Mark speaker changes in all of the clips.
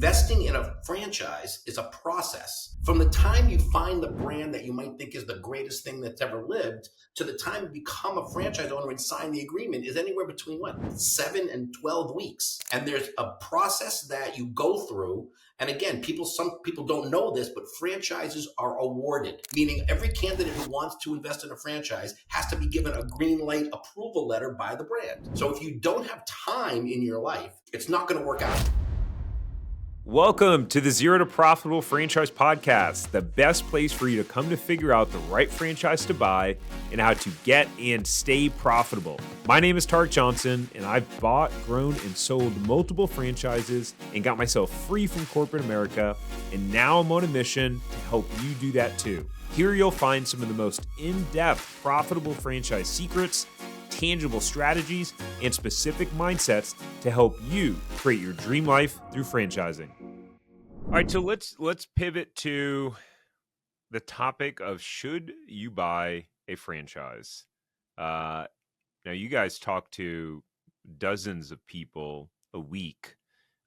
Speaker 1: investing in a franchise is a process. From the time you find the brand that you might think is the greatest thing that's ever lived to the time you become a franchise owner and sign the agreement is anywhere between 7 and 12 weeks. And there's a process that you go through. And again, some people don't know this, but franchises are awarded, meaning every candidate who wants to invest in a franchise has to be given a green light approval letter by the brand. So if you don't have time in your life, it's not going to work out.
Speaker 2: Welcome to the Zero to Profitable Franchise Podcast, the best place for you to come to figure out the right franchise to buy and how to get and stay profitable. My name is Tarek Johnson, and I've bought, grown, and sold multiple franchises and got myself free from corporate America, and now I'm on a mission to help you do that too. Here you'll find some of the most in-depth profitable franchise secrets, tangible strategies, and specific mindsets to help you create your dream life through franchising. All right, so let's pivot to the topic of should you buy a franchise? Now, you guys talk to dozens of people a week,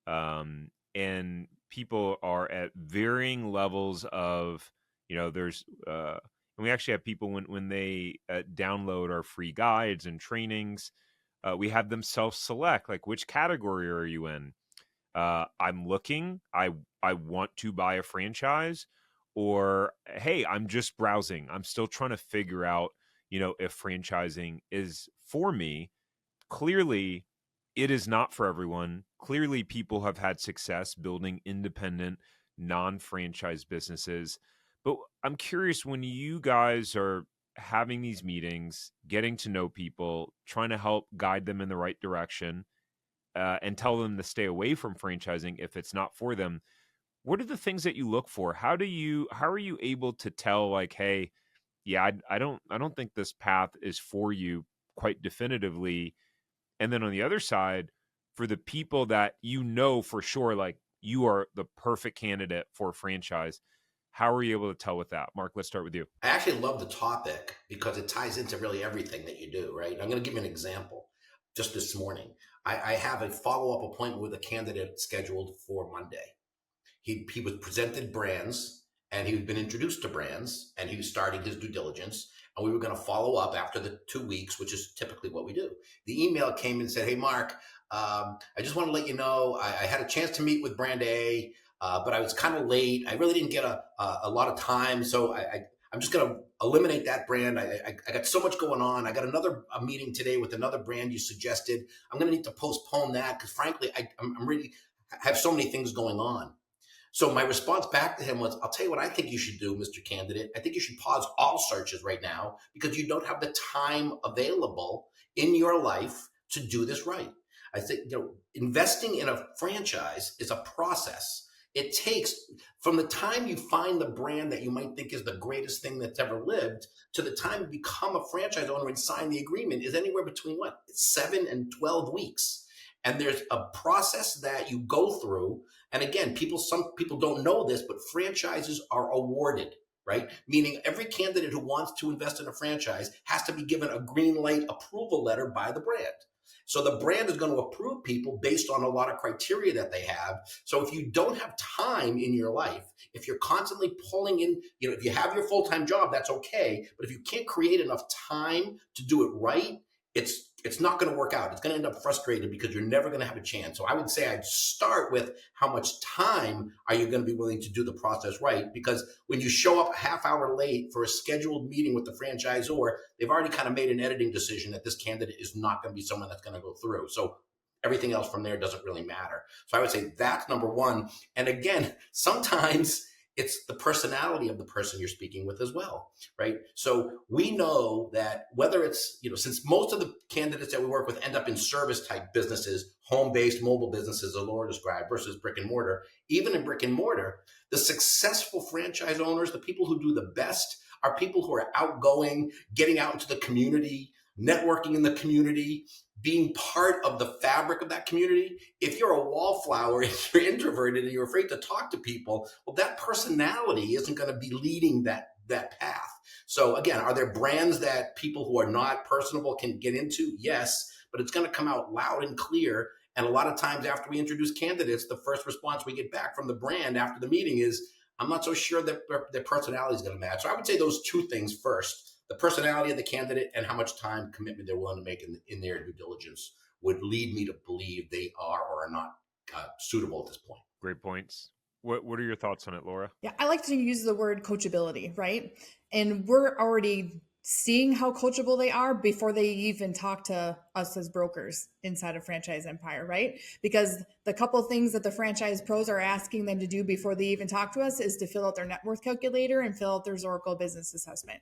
Speaker 2: and people are at varying levels of, there's and we actually have people when they download our free guides and trainings, we have them self-select, like, which category are you in? I'm looking, I want to buy a franchise, or, hey, I'm just browsing. I'm still trying to figure out, if franchising is for me. Clearly, it is not for everyone. Clearly, people have had success building independent, non-franchise businesses. But I'm curious, when you guys are having these meetings, getting to know people, trying to help guide them in the right direction, and tell them to stay away from franchising if it's not for them, what are the things that you look for? How are you able to tell, like, hey, yeah, I don't think this path is for you quite definitively? And then on the other side, for the people that for sure, like, you are the perfect candidate for a franchise, how are you able to tell with that? Mark, let's start with you.
Speaker 1: I actually love the topic because it ties into really everything that you do, right? I'm going to give you an example. Just this morning, I have a follow-up appointment with a candidate scheduled for Monday. He was presented brands, and he'd been introduced to brands, and he was starting his due diligence, and we were going to follow up after the 2 weeks, which is typically what we do. The email came and said, hey, Mark, I just want to let you know I had a chance to meet with brand A, but I was kind of late. I really didn't get a lot of time, so I'm just going to eliminate that brand. I got so much going on. I got a meeting today with another brand you suggested. I'm going to need to postpone that because, frankly, I'm really have so many things going on. So my response back to him was, I'll tell you what I think you should do, Mr. Candidate. I think you should pause all searches right now because you don't have the time available in your life to do this right. I think investing in a franchise is a process. It takes, from the time you find the brand that you might think is the greatest thing that's ever lived to the time you become a franchise owner and sign the agreement is anywhere between 7 and 12 weeks. And there's a process that you go through. And again, some people don't know this, but franchises are awarded, right? Meaning every candidate who wants to invest in a franchise has to be given a green light approval letter by the brand. So the brand is going to approve people based on a lot of criteria that they have. So if you don't have time in your life, if you're constantly pulling in, if you have your full-time job, that's okay. But if you can't create enough time to do it right, it's not going to work out. It's going to end up frustrated because you're never going to have a chance. So I would say I'd start with how much time are you going to be willing to do the process right? Because when you show up a half hour late for a scheduled meeting with the franchisor, they've already kind of made an editing decision that this candidate is not going to be someone that's going to go through. So everything else from there doesn't really matter. So I would say that's number one. And again, sometimes it's the personality of the person you're speaking with as well, right? So we know that whether it's, since most of the candidates that we work with end up in service type businesses, home-based mobile businesses, as Laura described, versus brick and mortar, even in brick and mortar, the successful franchise owners, the people who do the best, are people who are outgoing, getting out into the community, networking in the community, being part of the fabric of that community. If you're a wallflower, if you're introverted and you're afraid to talk to people, well, that personality isn't going to be leading that path. So again, are there brands that people who are not personable can get into? Yes, but it's going to come out loud and clear And a lot of times after we introduce candidates, the first response we get back from the brand after the meeting is, I'm not so sure that their personality is going to match. So I would say those two things first: the personality of the candidate and how much time commitment they're willing to make in their due diligence would lead me to believe they are or are not suitable at this point.
Speaker 2: Great points. What are your thoughts on it, Laura?
Speaker 3: Yeah, I like to use the word coachability, right? And we're already seeing how coachable they are before they even talk to us as brokers inside of Franchise Empire, right? Because the couple things that the franchise pros are asking them to do before they even talk to us is to fill out their net worth calculator and fill out their Oracle business assessment.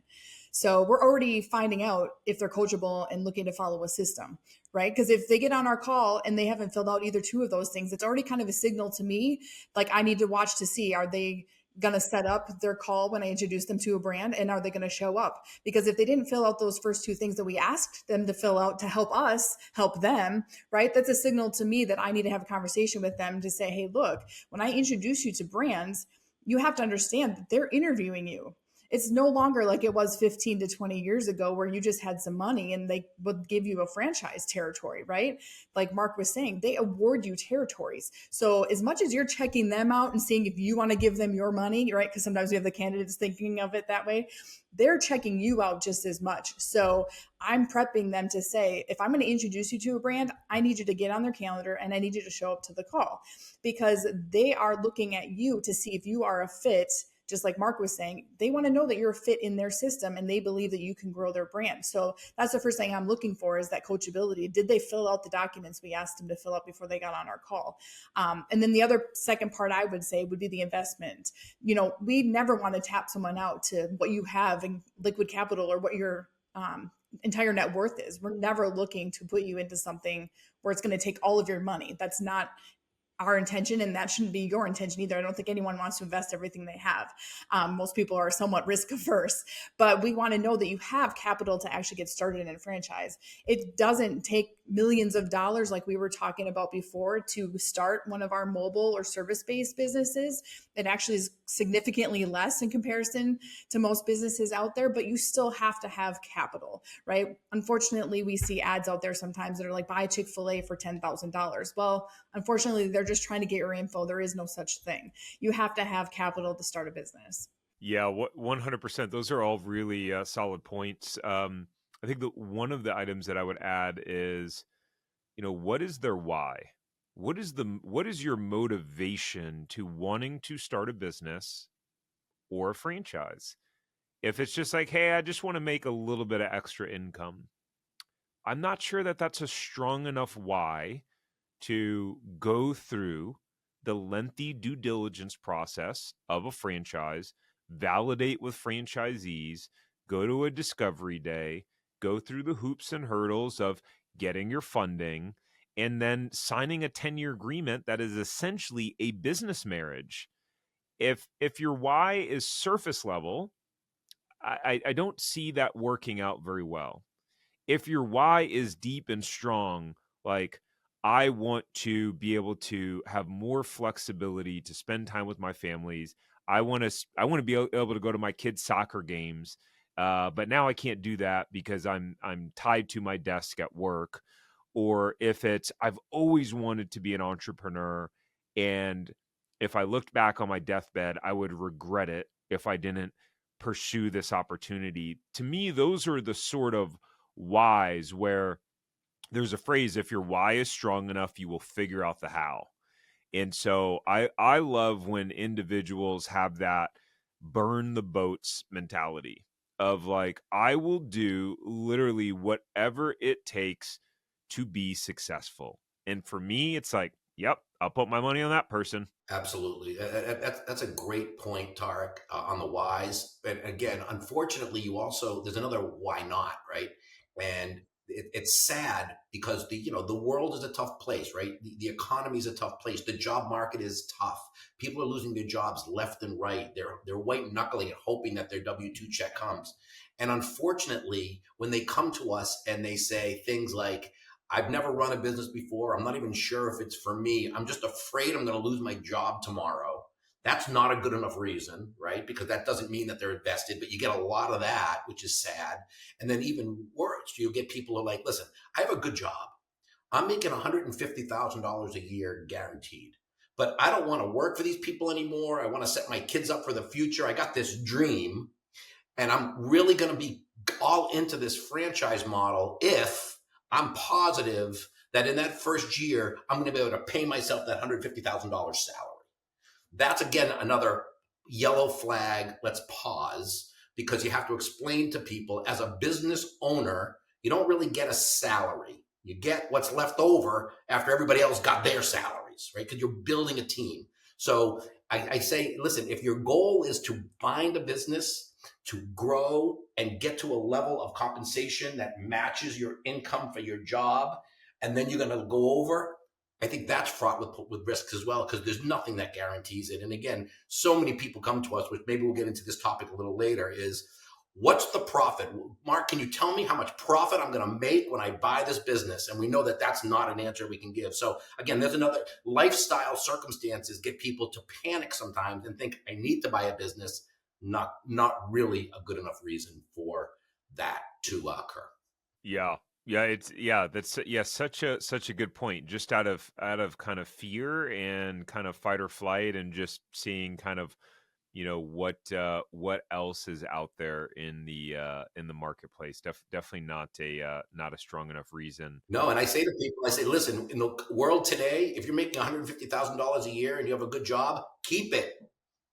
Speaker 3: So we're already finding out if they're coachable and looking to follow a system, right? Because if they get on our call and they haven't filled out either two of those things, it's already kind of a signal to me. Like, I need to watch to see, are they going to set up their call when I introduce them to a brand, and are they going to show up? Because if they didn't fill out those first two things that we asked them to fill out to help us help them, right? That's a signal to me that I need to have a conversation with them to say, hey, look, when I introduce you to brands, you have to understand that they're interviewing you. It's no longer like it was 15 to 20 years ago where you just had some money and they would give you a franchise territory, right? Like Mark was saying, they award you territories. So as much as you're checking them out and seeing if you want to give them your money, right? Because sometimes we have the candidates thinking of it that way. They're checking you out just as much. So I'm prepping them to say, if I'm going to introduce you to a brand, I need you to get on their calendar and I need you to show up to the call, because they are looking at you to see if you are a fit. Just like Mark was saying, they want to know that you're a fit in their system and they believe that you can grow their brand. So that's the first thing I'm looking for, is that coachability. Did they fill out the documents we asked them to fill out before they got on our call? And then the other second part I would say would be the investment. We never want to tap someone out to what you have in liquid capital or what your entire net worth is. We're never looking to put you into something where it's going to take all of your money. That's not our intention, and that shouldn't be your intention either. I don't think anyone wants to invest everything they have. Most people are somewhat risk averse, but we want to know that you have capital to actually get started in a franchise. It doesn't take millions of dollars like we were talking about before to start one of our mobile or service-based businesses. It actually is significantly less in comparison to most businesses out there, but you still have to have capital, right? Unfortunately, we see ads out there sometimes that are like, buy Chick-fil-A for $10,000. Well, unfortunately, they're just trying to get your info. There is no such thing. You have to have capital to start a business.
Speaker 2: Yeah, 100%. Those are all really solid points. I think that one of the items that I would add is, what is their why? What is your motivation to wanting to start a business or a franchise? If it's just like, hey, I just want to make a little bit of extra income, I'm not sure that that's a strong enough why to go through the lengthy due diligence process of a franchise, validate with franchisees, go to a discovery day, go through the hoops and hurdles of getting your funding, and then signing a 10-year agreement that is essentially a business marriage. If your why is surface level, I don't see that working out very well. If your why is deep and strong, like, I want to be able to have more flexibility to spend time with my families. I want to be able to go to my kids' soccer games, but now I can't do that because I'm tied to my desk at work. Or if it's, I've always wanted to be an entrepreneur, and if I looked back on my deathbed, I would regret it if I didn't pursue this opportunity. To me, those are the sort of whys where there's a phrase, if your why is strong enough, you will figure out the how. And so I love when individuals have that burn the boats mentality of like, I will do literally whatever it takes to be successful. And for me, it's like, yep, I'll put my money on that person.
Speaker 1: Absolutely. That's a great point, Tarek, on the whys. And again, unfortunately, there's another why not, right? And it's sad because the world is a tough place, right? The economy is a tough place. The job market is tough. People are losing their jobs left and right. They're white knuckling and hoping that their W-2 check comes. And unfortunately, when they come to us and they say things like, I've never run a business before. I'm not even sure if it's for me. I'm just afraid I'm going to lose my job tomorrow. That's not a good enough reason, right? Because that doesn't mean that they're invested, but you get a lot of that, which is sad. And then even worse, you get people who are like, listen, I have a good job. I'm making $150,000 a year guaranteed. But I don't want to work for these people anymore. I want to set my kids up for the future. I got this dream, and I'm really going to be all into this franchise model if I'm positive that in that first year, I'm going to be able to pay myself that $150,000 salary. That's again another yellow flag. Let's pause, because you have to explain to people as a business owner, you don't really get a salary. You get what's left over after everybody else got their salaries, right? Because you're building a team. So I say, listen, if your goal is to find a business, to grow and get to a level of compensation that matches your income for your job, and then you're going to go over, I think that's fraught with risks as well, because there's nothing that guarantees it. And again, so many people come to us, which maybe we'll get into this topic a little later, is what's the profit? Mark, can you tell me how much profit I'm going to make when I buy this business? And we know that that's not an answer we can give. So again, there's another lifestyle circumstances get people to panic sometimes and think I need to buy a business. Not really a good enough reason for that to occur.
Speaker 2: Yeah. That's such a good point. Just out of kind of fear and kind of fight or flight, and just seeing kind of, what else is out there in the marketplace. Definitely not a strong enough reason.
Speaker 1: No, and I say to people, I say, listen, in the world today, if you're making $150,000 a year and you have a good job, keep it.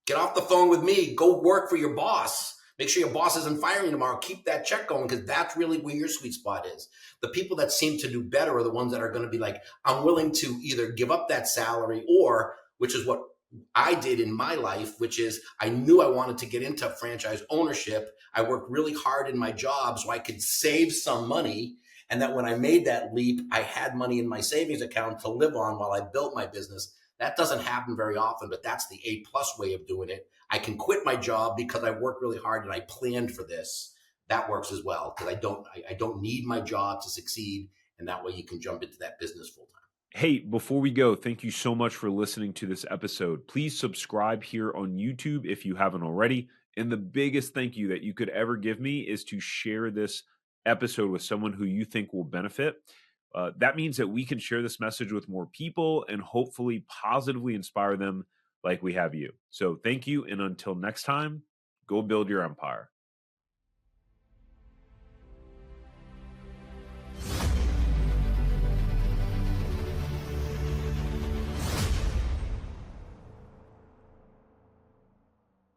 Speaker 1: Get off the phone with me. Go work for your boss. Make sure your boss isn't firing you tomorrow. Keep that check going, because that's really where your sweet spot is. The people that seem to do better are the ones that are going to be like, I'm willing to either give up that salary, or, which is what I did in my life, which is I knew I wanted to get into franchise ownership. I worked really hard in my job so I could save some money. And that when I made that leap, I had money in my savings account to live on while I built my business. That doesn't happen very often, but that's the A plus way of doing it. I can quit my job because I worked really hard and I planned for this. That works as well, because I don't need my job to succeed, and that way you can jump into that business full time.
Speaker 2: Hey, before we go, thank you so much for listening to this episode. Please subscribe here on YouTube if you haven't already. And the biggest thank you that you could ever give me is to share this episode with someone who you think will benefit. That means that we can share this message with more people and hopefully positively inspire them like we have you. So thank you. And until next time, go build your empire.